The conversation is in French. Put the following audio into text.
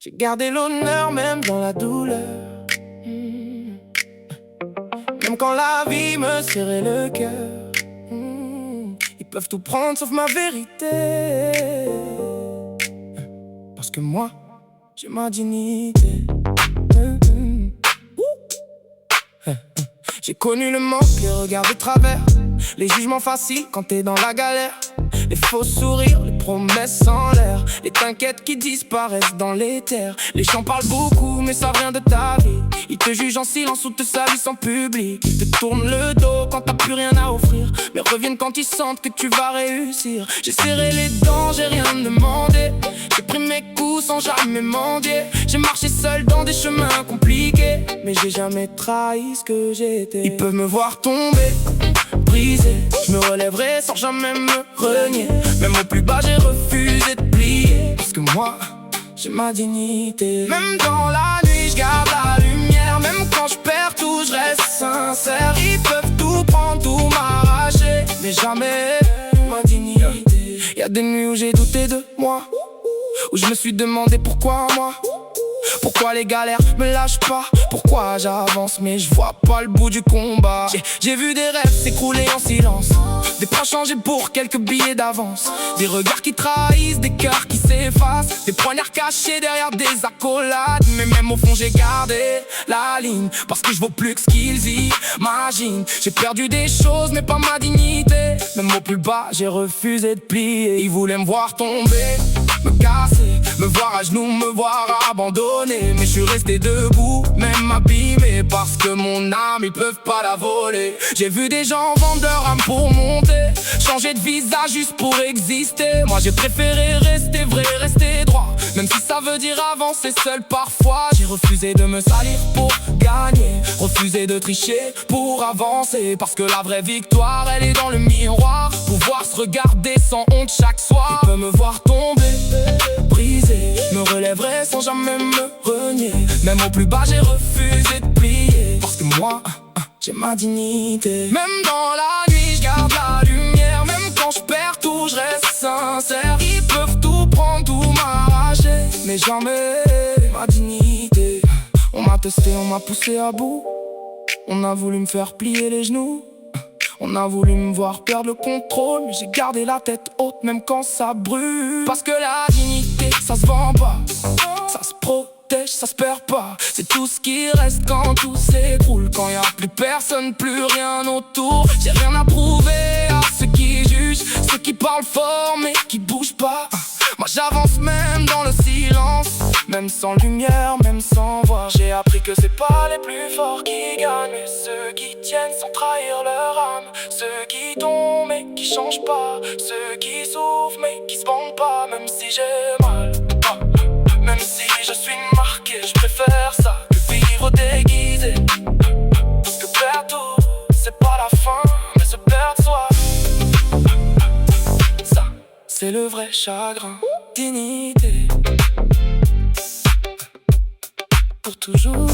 J'ai gardé l'honneur même dans la douleur. Même quand la vie me serrait le cœur. Ils peuvent tout prendre sauf ma vérité. Parce que moi, j'ai ma dignité. J'ai connu le manque, les regards de travers, les jugements faciles quand t'es dans la galère, les faux sourires, les promesses en l'air, les t'inquiètes qui disparaissent dans l'éther. Les gens parlent beaucoup mais ça vient de ta vie. Ils te jugent en silence ou te salissent en public. Ils te tournent le dos quand t'as plus rien à offrir, mais reviennent quand ils sentent que tu vas réussir. J'ai serré les dents, j'ai rien demandé. J'ai pris mes coups sans jamais mendier. J'ai marché seul dans des chemins compliqués, mais j'ai jamais trahi ce que j'étais. Ils peuvent me voir tomber, brisé, je me relèverai sans jamais me renier. Même au plus bas j'ai refusé de plier. Parce que moi, j'ai ma dignité. Même dans la nuit je garde la lumière. Même quand je perds tout je reste sincère. Ils peuvent tout prendre, tout m'arracher, mais jamais ma dignité. Y'a des nuits où j'ai douté de moi, où je me suis demandé pourquoi moi. Pourquoi les galères me lâchent pas? Pourquoi j'avance mais je vois pas le bout du combat? J'ai vu des rêves s'écrouler en silence, des pas changer pour quelques billets d'avance, des regards qui trahissent, des cœurs qui s'effacent, des poignards cachés derrière des accolades. Mais même au fond j'ai gardé la ligne, parce que je vaux plus que ce qu'ils imaginent. J'ai perdu des choses mais pas ma dignité. Même au plus bas j'ai refusé de plier. Ils voulaient me voir tomber, me casser, me voir à genoux, me voir abandonné. Mais je suis resté debout, même abîmé, parce que mon âme ils peuvent pas la voler. J'ai vu des gens vendre leur âme pour monter, changer de visage juste pour exister. Moi j'ai préféré rester vrai, rester droit, même si ça veut dire avancer seul parfois. J'ai refusé de me salir pour gagner, refusé de tricher pour avancer, parce que la vraie victoire elle est dans le miroir. Pouvoir se regarder sans honte chaque soir. Ils peuvent me voir tomber, brisé, me relèverai sans jamais me renier. Même au plus bas j'ai refusé de plier, parce que moi, j'ai ma dignité. Même dans la nuit je garde la lumière. Même quand je perds tout je reste sincère. Ils peuvent tout prendre, tout m'arracher, mais jamais ma dignité. On m'a testé, on m'a poussé à bout. On a voulu me faire plier les genoux. On a voulu me voir perdre le contrôle, mais j'ai gardé la tête haute même quand ça brûle. Parce que la dignité, ça se vend pas, ça se protège, ça se perd pas. C'est tout ce qui reste quand tout s'écroule, quand y a plus personne, plus rien autour. J'ai rien à prouver à ceux qui jugent, ceux qui parlent fort mais qui bougent pas. Moi j'avance même dans le silence, même sans lumière, même sans voix. J'ai appris que c'est pas les plus forts qui gagnent, mais ceux qui tiennent sans trahir leur âme. Ceux qui tombent mais qui changent pas, ceux qui souffrent mais qui se vendent pas. Même si j'ai mal, même si je suis marqué, je préfère ça que vivre déguisé. Parce que perdre tout, c'est pas la fin, mais se perdre soi, ça, c'est le vrai chagrin. Dignité pour toujours.